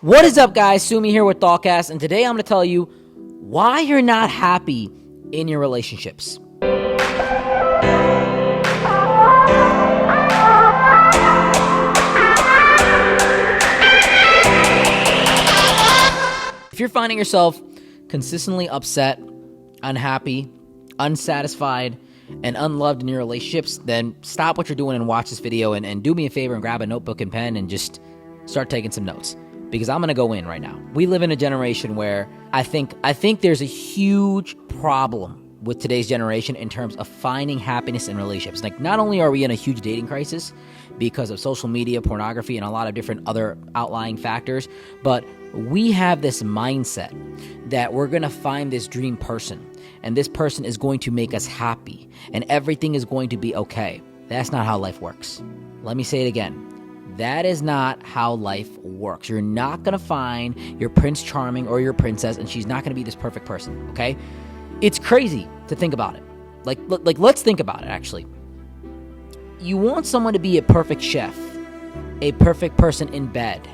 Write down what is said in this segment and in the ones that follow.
What is up, guys? Sumi here with Thoughtcast, and today I'm going to tell you why you're not happy in your relationships. If you're finding yourself consistently upset, unhappy, unsatisfied, and unloved in your relationships, then stop what you're doing and watch this video and do me a favor and grab a notebook and pen and just start taking some notes. Because I'm going to go in right now. We live in a generation where I think there's a huge problem with today's generation in terms of finding happiness in relationships. Like, not only are we in a huge dating crisis because of social media, pornography, and a lot of different other outlying factors, but we have this mindset that we're going to find this dream person, and this person is going to make us happy, and everything is going to be okay. That's not how life works. Let me say it again. That is not how life works. You're not going to find your Prince Charming or your princess, and she's not going to be this perfect person, okay? It's crazy to think about it. Like, let's think about it, actually. You want someone to be a perfect chef, a perfect person in bed,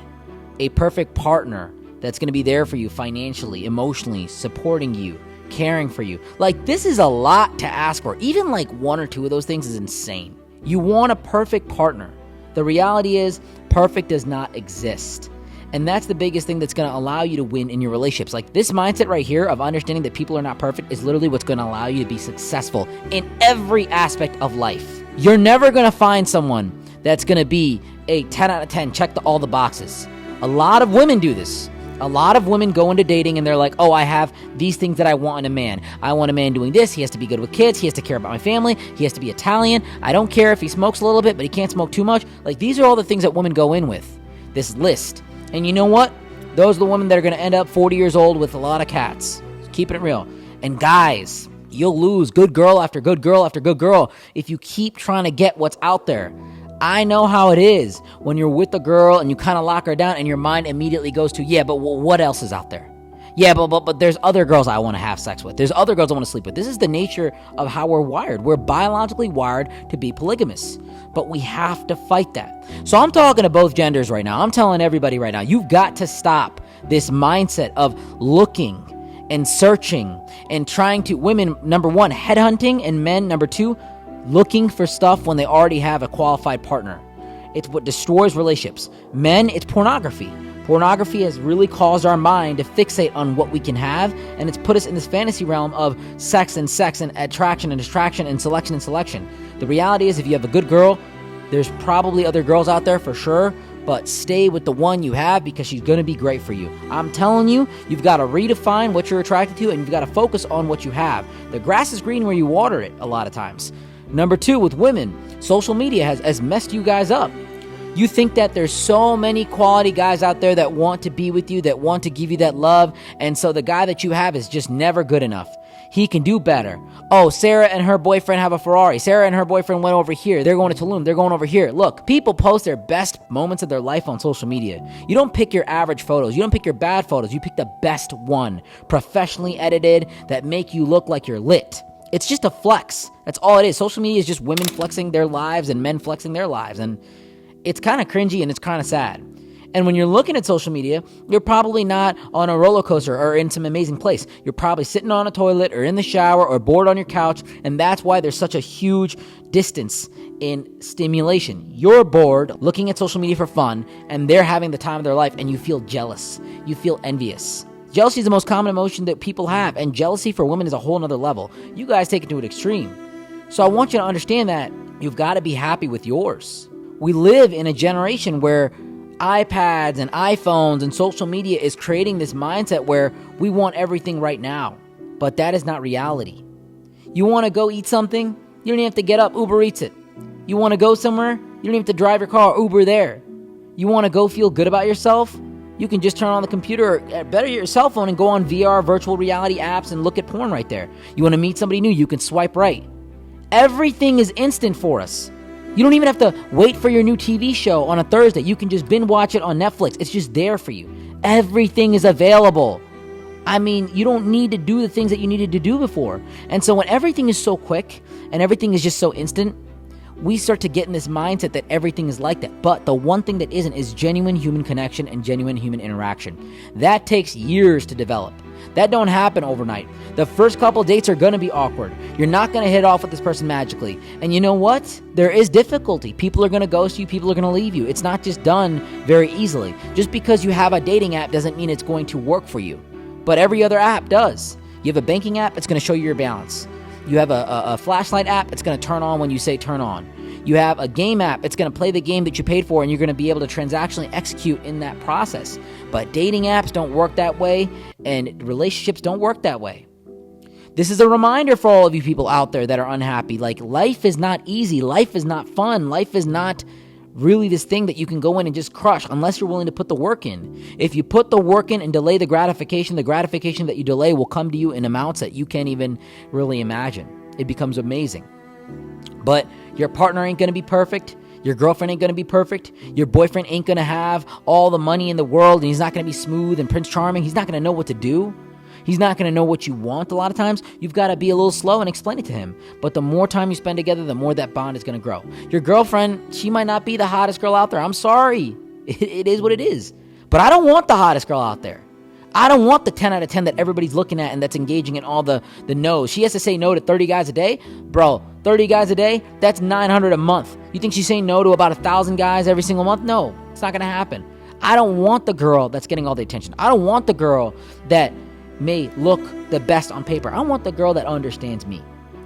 a perfect partner that's going to be there for you financially, emotionally, supporting you, caring for you. Like, this is a lot to ask for. Even like one or two of those things is insane. You want a perfect partner. The reality is, perfect does not exist. And that's the biggest thing that's going to allow you to win in your relationships. Like, this mindset right here of understanding that people are not perfect is literally what's going to allow you to be successful in every aspect of life. You're never going to find someone that's going to be a 10 out of 10, check all the boxes. A lot of women do this. A lot of women go into dating and they're like, oh, I have these things that I want in a man. I want a man doing this. He has to be good with kids. He has to care about my family. He has to be Italian. I don't care if he smokes a little bit, but he can't smoke too much. Like, these are all the things that women go in with, this list. And you know what? Those are the women that are going to end up 40 years old with a lot of cats. Keeping it real. And guys, you'll lose good girl after good girl after good girl if you keep trying to get what's out there. I know how it is when you're with a girl and you kind of lock her down and your mind immediately goes to, yeah, but what else is out there? Yeah, but there's other girls I want to have sex with. There's other girls I want to sleep with. This is the nature of how we're wired. We're biologically wired to be polygamous, but we have to fight that. So I'm talking to both genders right now. I'm telling everybody right now, you've got to stop this mindset of looking and searching and trying to, women, number one, headhunting, and men, number two, looking for stuff when they already have a qualified partner. It's what destroys relationships. Men, it's pornography. Pornography has really caused our mind to fixate on what we can have, and it's put us in this fantasy realm of sex and attraction and distraction and selection. The reality is, if you have a good girl, there's probably other girls out there for sure, but stay with the one you have because she's going to be great for you. I'm telling you, you've got to redefine what you're attracted to, and you've got to focus on what you have. The grass is green where you water it a lot of times. Number two, with women, social media has messed you guys up. You think that there's so many quality guys out there that want to be with you, that want to give you that love, and so the guy that you have is just never good enough. He can do better. Oh, Sarah and her boyfriend have a Ferrari. Sarah and her boyfriend went over here. They're going to Tulum. They're going over here. Look, people post their best moments of their life on social media. You don't pick your average photos. You don't pick your bad photos. You pick the best one, professionally edited, that make you look like you're lit. It's just a flex. That's all it is. Social media is just women flexing their lives and men flexing their lives. And it's kind of cringy and it's kind of sad. And when you're looking at social media, you're probably not on a roller coaster or in some amazing place. You're probably sitting on a toilet or in the shower or bored on your couch. And that's why there's such a huge distance in stimulation. You're bored looking at social media for fun, and they're having the time of their life, and you feel jealous. You feel envious. Jealousy is the most common emotion that people have, and jealousy for women is a whole nother level. You guys take it to an extreme. So I want you to understand that you've got to be happy with yours. We live in a generation where iPads and iPhones and social media is creating this mindset where we want everything right now, but that is not reality. You want to go eat something? You don't even have to get up, Uber Eats it. You want to go somewhere? You don't even have to drive your car, Uber there. You want to go feel good about yourself? You can just turn on the computer, or better your cell phone, and go on VR, virtual reality apps and look at porn right there. You want to meet somebody new? You can swipe right. Everything is instant for us. You don't even have to wait for your new TV show on a Thursday. You can just binge watch it on Netflix. It's just there for you. Everything is available. I mean, you don't need to do the things that you needed to do before. And so when everything is so quick and everything is just so instant, we start to get in this mindset that everything is like that. But the one thing that isn't is genuine human connection and genuine human interaction. That takes years to develop. That don't happen overnight. The first couple dates are going to be awkward. You're not going to hit off with this person magically. And you know what? There is difficulty. People are going to ghost you. People are going to leave you. It's not just done very easily. Just because you have a dating app doesn't mean it's going to work for you. But every other app does. You have a banking app, it's going to show you your balance. You have a flashlight app, it's going to turn on when you say turn on. You have a game app, it's going to play the game that you paid for, and you're going to be able to transactionally execute in that process. But dating apps don't work that way, and relationships don't work that way. This is a reminder for all of you people out there that are unhappy. Like, life is not easy. Life is not fun. Life is not really this thing that you can go in and just crush unless you're willing to put the work in. If you put the work in and delay the gratification that you delay will come to you in amounts that you can't even really imagine. It becomes amazing. But your partner ain't going to be perfect. Your girlfriend ain't going to be perfect. Your boyfriend ain't going to have all the money in the world, and he's not going to be smooth and Prince Charming. He's not going to know what to do. He's not going to know what you want a lot of times. You've got to be a little slow and explain it to him. But the more time you spend together, the more that bond is going to grow. Your girlfriend, she might not be the hottest girl out there. I'm sorry. It is what it is. But I don't want the hottest girl out there. I don't want the 10 out of 10 that everybody's looking at and that's engaging in all the no's. She has to say no to 30 guys a day? Bro, 30 guys a day? That's 900 a month. You think she's saying no to about 1,000 guys every single month? No, it's not going to happen. I don't want the girl that's getting all the attention. I don't want the girl that may look the best on paper. I want the girl that understands me.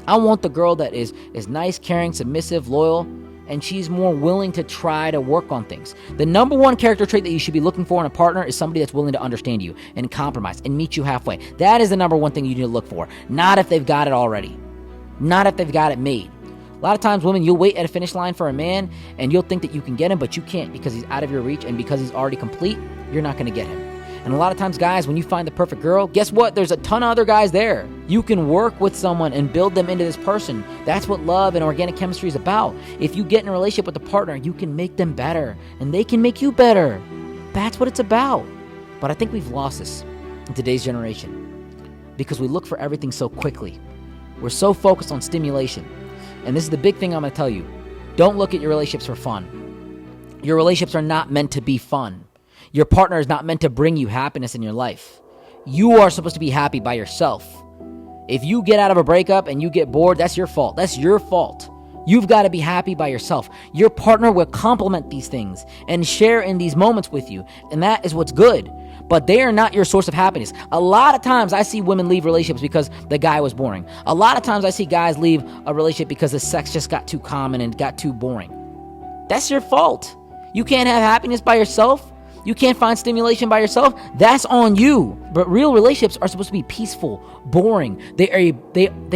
I want the girl that is nice, caring, submissive, loyal, and she's more willing to try to work on things. The number one character trait that you should be looking for in a partner is somebody that's willing to understand you and compromise and meet you halfway. That is the number one thing you need to look for. Not if they've got it already. Not if they've got it made. A lot of times, women, you'll wait at a finish line for a man and you'll think that you can get him, but you can't because he's out of your reach, and because he's already complete, you're not going to get him. And a lot of times, guys, when you find the perfect girl, guess what? There's a ton of other guys there. You can work with someone and build them into this person. That's what love and organic chemistry is about. If you get in a relationship with a partner, you can make them better, and they can make you better. That's what it's about. But I think we've lost this in today's generation because we look for everything so quickly. We're so focused on stimulation. And this is the big thing I'm going to tell you. Don't look at your relationships for fun. Your relationships are not meant to be fun. Your partner is not meant to bring you happiness in your life. You are supposed to be happy by yourself. If you get out of a breakup and you get bored, that's your fault. That's your fault. You've got to be happy by yourself. Your partner will complement these things and share in these moments with you. And that is what's good. But they are not your source of happiness. A lot of times I see women leave relationships because the guy was boring. A lot of times I see guys leave a relationship because the sex just got too common and got too boring. That's your fault. You can't have happiness by yourself. You can't find stimulation by yourself. That's on you. But real relationships are supposed to be peaceful, boring. They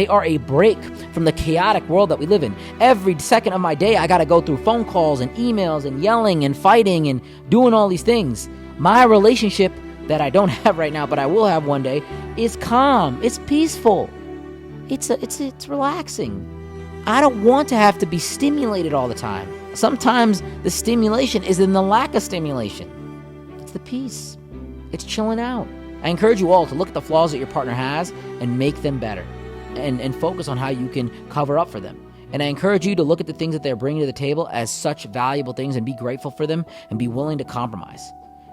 are a break from the chaotic world that we live in. Every second of my day, I got to go through phone calls and emails and yelling and fighting and doing all these things. My relationship that I don't have right now, but I will have one day, is calm. It's peaceful. It's relaxing. I don't want to have to be stimulated all the time. Sometimes the stimulation is in the lack of stimulation. It's the peace. It's chilling out. I encourage you all to look at the flaws that your partner has and make them better, and focus on how you can cover up for them. And I encourage you to look at the things that they're bringing to the table as such valuable things and be grateful for them and be willing to compromise.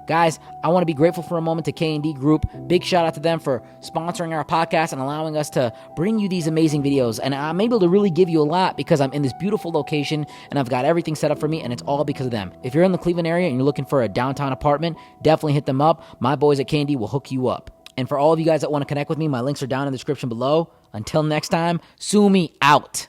Guys, I want to be grateful for a moment to K&D Group. Big shout out to them for sponsoring our podcast and allowing us to bring you these amazing videos. And I'm able to really give you a lot because I'm in this beautiful location and I've got everything set up for me, and it's all because of them. If you're in the Cleveland area and you're looking for a downtown apartment, definitely hit them up. My boys at K&D will hook you up. And for all of you guys that want to connect with me, my links are down in the description below. Until next time, sue me out.